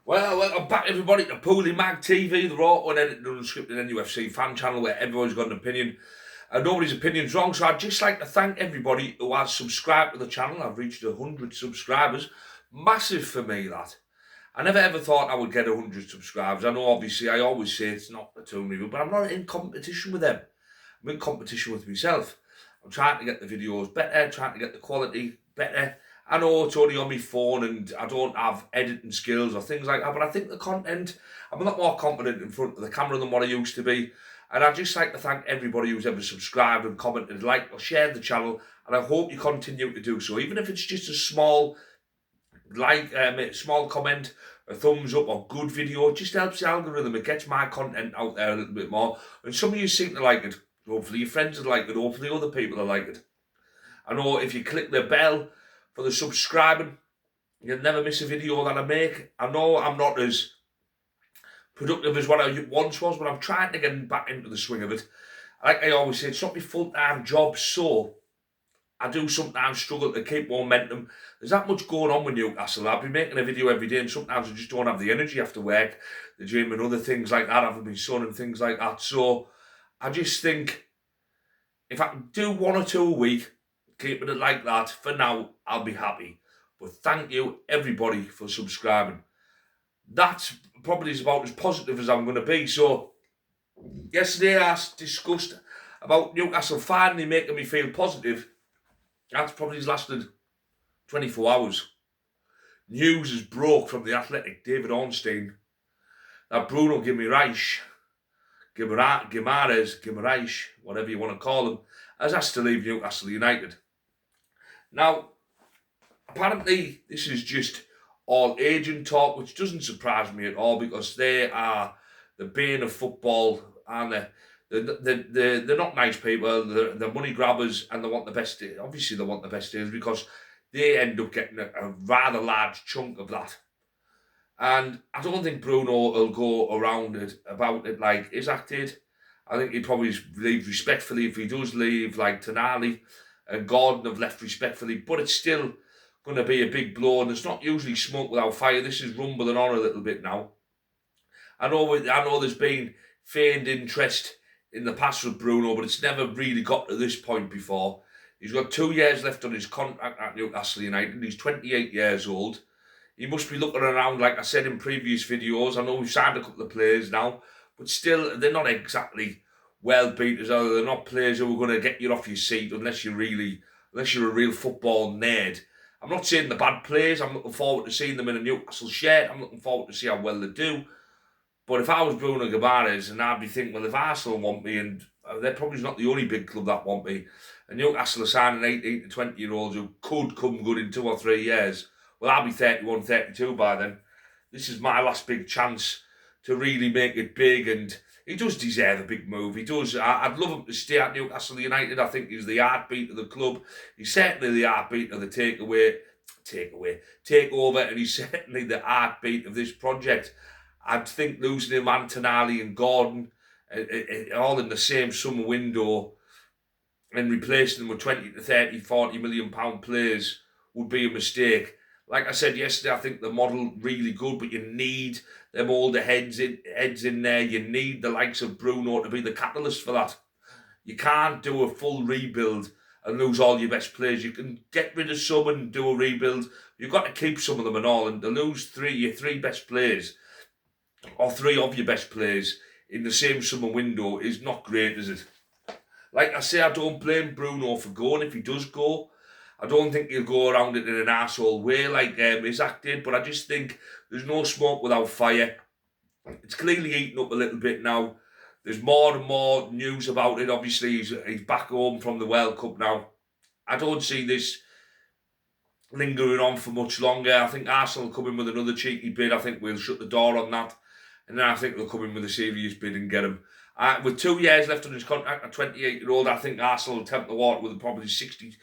Well, welcome back everybody to PoolieMagTV, the raw, unedited, unscripted NUFC fan channel where everyone's got an opinion and nobody's opinion's wrong. So I'd just like to thank everybody who has subscribed to the channel. I've reached 100 subscribers. Massive for me, that. I never ever thought I would get 100 subscribers. I know obviously I always say it's not the two people, but I'm not in competition with them. I'm in competition with myself. I'm trying to get the videos better, trying to get the quality better. I know it's only on my phone and I don't have editing skills or things like that, but I think the content, I'm a lot more confident in front of the camera than what I used to be. And I'd just like to thank everybody who's ever subscribed and commented, liked or shared the channel. And I hope you continue to do so, even if it's just a small small comment, a thumbs up or good video. It just helps the algorithm. It gets my content out there a little bit more. And some of you seem to like it. Hopefully your friends will like it. Hopefully other people will like it. I know if you click the bell for the subscribing, you'll never miss a video that I make. I know I'm not as productive as what I once was, but I'm trying to get back into the swing of it. Like I always say, it's not my full-time job, so I do sometimes struggle to keep momentum. There's that much going on with Newcastle. I'll be making a video every day and sometimes I just don't have the energy after work, the gym and other things like that, having my son and things like that. So I just think if I can do one or two a week, keeping it like that, for now, I'll be happy. But thank you, everybody, for subscribing. That's probably about as positive as I'm going to be. So yesterday I discussed about Newcastle finally making me feel positive. That's probably lasted 24 hours. News has broke from the Athletic, David Ornstein, that Bruno Guimares, whatever you want to call him, has asked to leave Newcastle United. Now, apparently this is just all agent talk, which doesn't surprise me at all because they are the bane of football and they're not nice people. They're money grabbers and they want the best. Obviously, they want the best deals because they end up getting a rather large chunk of that. And I don't think Bruno will go around it about it like Isaac did. I think he'd probably leave respectfully if he does leave, like Tonali and Gordon have left respectfully. But it's still going to be a big blow, and it's not usually smoke without fire. This is rumbling on a little bit now. I know there's been feigned interest in the past with Bruno, but it's never really got to this point before. He's got 2 years left on his contract at Newcastle United. He's 28 years old. He must be looking around, like I said in previous videos. I know we've signed a couple of players now, but still, they're not exactly well beaters. They're not players who are going to get you off your seat unless you're a real football nerd. I'm not saying the bad players. I'm looking forward to seeing them in a Newcastle shirt. I'm looking forward to see how well they do. But if I was Bruno Guimares, and I'd be thinking, well, if Arsenal want me, and they're probably not the only big club that want me, and Newcastle are signing 18 to 20-year-olds who could come good in 2 or 3 years, well, I'll be 31, 32 by then. This is my last big chance to really make it big, and he does deserve a big move. He does. I'd love him to stay at Newcastle United. I think he's the heartbeat of the club. He's certainly the heartbeat of the takeover, and he's certainly the heartbeat of this project. I'd think losing him, Tonali and Gordon, all in the same summer window, and replacing them with 20 to 30, 40 million pound players would be a mistake. Like I said yesterday, I think the model really good, but you need them older heads in there. You need the likes of Bruno to be the catalyst for that. You can't do a full rebuild and lose all your best players. You can get rid of some and do a rebuild. You've got to keep some of them and all, and to lose your three best players, or 3 of your best players in the same summer window is not great, is it? Like I say, I don't blame Bruno for going if he does go. I don't think he'll go around it in an arsehole way like Isaac did, but I just think there's no smoke without fire. It's clearly eating up a little bit now. There's more and more news about it. Obviously, he's back home from the World Cup now. I don't see this lingering on for much longer. I think Arsenal will come in with another cheeky bid. I think we'll shut the door on that. And then I think they'll come in with a serious bid and get him. With 2 years left on his contract, a 28-year-old, I think Arsenal will tempt the water with probably 60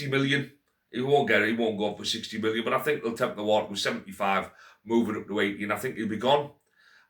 million. He won't get it. He won't go up for 60 million. But I think they'll tempt the water with 75, moving up to 80. And I think he'll be gone.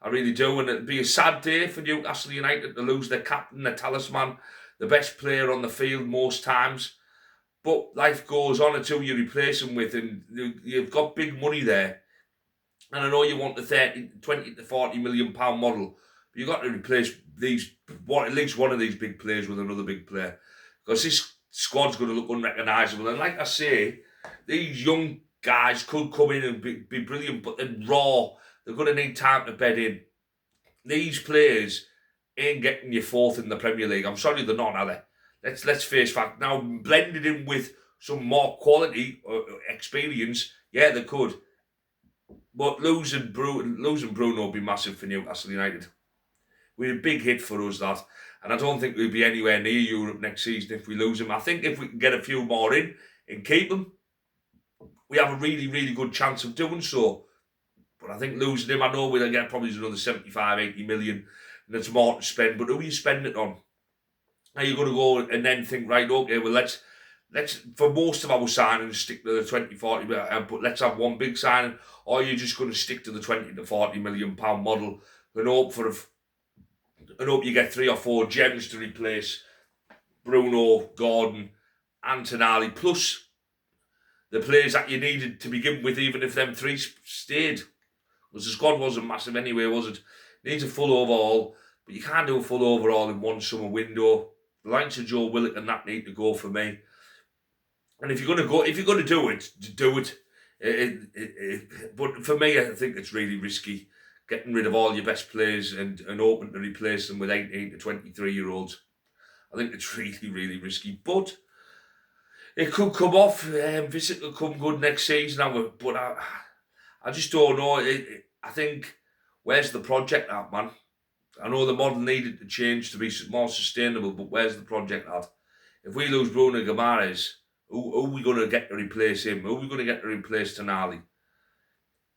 I really do. And it'll be a sad day for Newcastle United to lose their captain, their talisman, the best player on the field most times. But life goes on until you replace him with, and you've got big money there. And I know you want the 20 to 40 million pound model, but you've got to replace at least one of these big players with another big player, because this squad's going to look unrecognisable. And like I say, these young guys could come in and be brilliant, but they're raw. They're going to need time to bed in. These players ain't getting you fourth in the Premier League. I'm sorry, they're not, are they? Let's face fact. Now, blended in with some more quality experience, yeah, they could. But losing Bruno would be massive for Newcastle United. We're a big hit for us, that. And I don't think we'll be anywhere near Europe next season if we lose him. I think if we can get a few more in and keep them, we have a really, really good chance of doing so. But I think losing him, I know we'll get probably another 75, 80 million, and there's more to spend. But who are you spending it on? Are you going to go and then think, right, okay, well, let's for most of our signings, stick to the 20, 40, but let's have one big signing, or are you just going to stick to the 20 to 40 million pound model and hope you get 3 or 4 gems to replace Bruno, Gordon, and Tonali, plus the players that you needed to begin with, even if them 3 stayed. Because the squad wasn't massive anyway, was it? Needs a full overhaul, but you can't do a full overhaul in one summer window. The likes of Joe Willock and that need to go for me. And if you're going to do it, do it. But for me, I think it's really risky getting rid of all your best players and hoping to replace them with 18 to 23-year-olds. I think it's really, really risky. But it could come off. Visit could come good next season. But I just don't know. I think, where's the project at, man? I know the model needed to change to be more sustainable, but where's the project at? If we lose Bruno Guimares, who are we going to get to replace him? Who are we going to get to replace Tonali?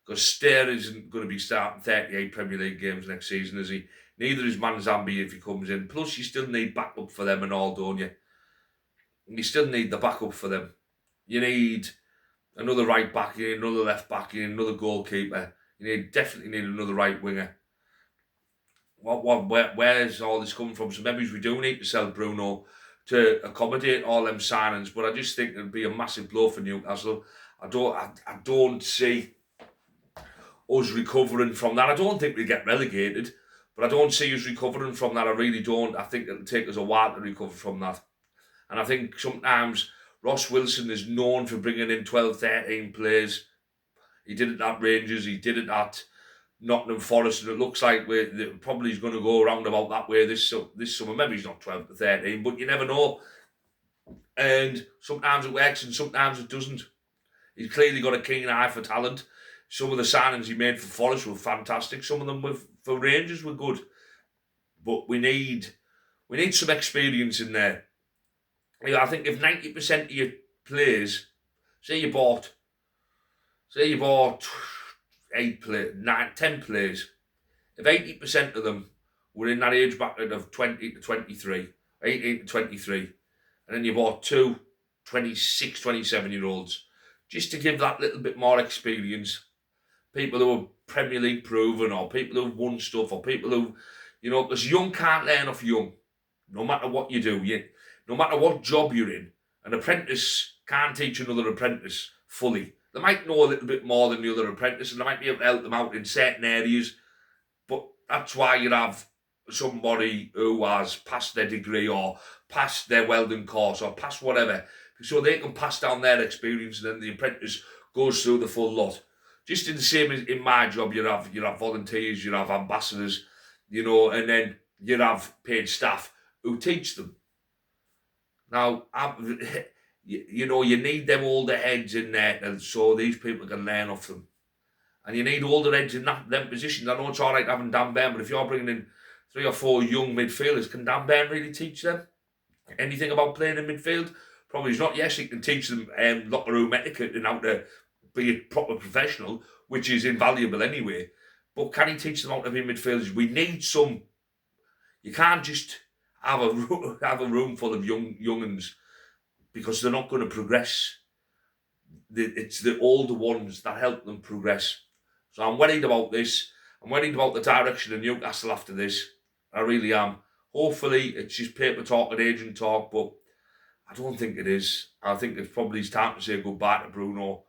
Because Stair isn't going to be starting 38 Premier League games next season, is he? Neither is Manzambi if he comes in. Plus, you still need backup for them and all, don't you? You still need the backup for them. You need another right back, you need another left back, you need another goalkeeper. You definitely need another right winger. Where's all this coming from? So maybe we do need to sell Bruno to accommodate all them signings, but I just think it'd be a massive blow for Newcastle. I don't see us recovering from that. I don't think we get relegated, but I don't see us recovering from that. I really don't. I think it'll take us a while to recover from that. And I think sometimes Ross Wilson is known for bringing in 12, 13 players. He did it at Rangers, he did it at Nottingham Forest, and it looks like probably he's going to go around about that way this summer. Maybe he's not 12 to 13, but you never know. And sometimes it works and sometimes it doesn't. He's clearly got a keen eye for talent. Some of the signings he made for Forest were fantastic. Some of them for Rangers were good. But we need some experience in there. I think if 90% of your players, say you bought 8 players, 10 players, if 80% of them were in that age bracket of 20 to 23, 18 to 23, and then you bought 2 26, 27-year-olds, just to give that little bit more experience, people who are Premier League proven, or people who've won stuff, or people who, because young can't learn off young, no matter what you do, no matter what job you're in. An apprentice can't teach another apprentice fully. They might know a little bit more than the other apprentice, and they might be able to help them out in certain areas, but that's why you have somebody who has passed their degree or passed their welding course or passed whatever, so they can pass down their experience, and then the apprentice goes through the full lot. Just in the same as in my job, you have volunteers, you have ambassadors, and then you have paid staff who teach them. Now, you need them older heads in there, and so these people can learn off them. And you need older heads in them positions. I know it's all right having Dan Burn, but if you're bringing in 3 or 4 young midfielders, can Dan Burn really teach them anything about playing in midfield? Probably not. Yes, he can teach them locker room etiquette and how to be a proper professional, which is invaluable anyway. But can he teach them how to be midfielders? We need some. You can't just have a room full of young'uns, because they're not going to progress. It's the older ones that help them progress. So I'm worried about this. I'm worried about the direction of Newcastle after this. I really am. Hopefully it's just paper talk and agent talk, but I don't think it is. I think it's probably time to say goodbye to Bruno.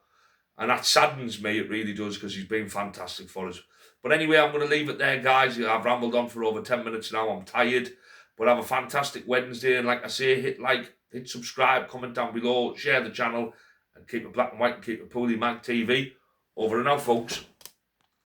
And that saddens me, it really does, because he's been fantastic for us. But anyway, I'm going to leave it there, guys. I've rambled on for over 10 minutes now. I'm tired. But have a fantastic Wednesday. And like I say, hit like, hit subscribe, comment down below, share the channel, and keep it black and white and keep it PoolieMagTV. Over and out, folks.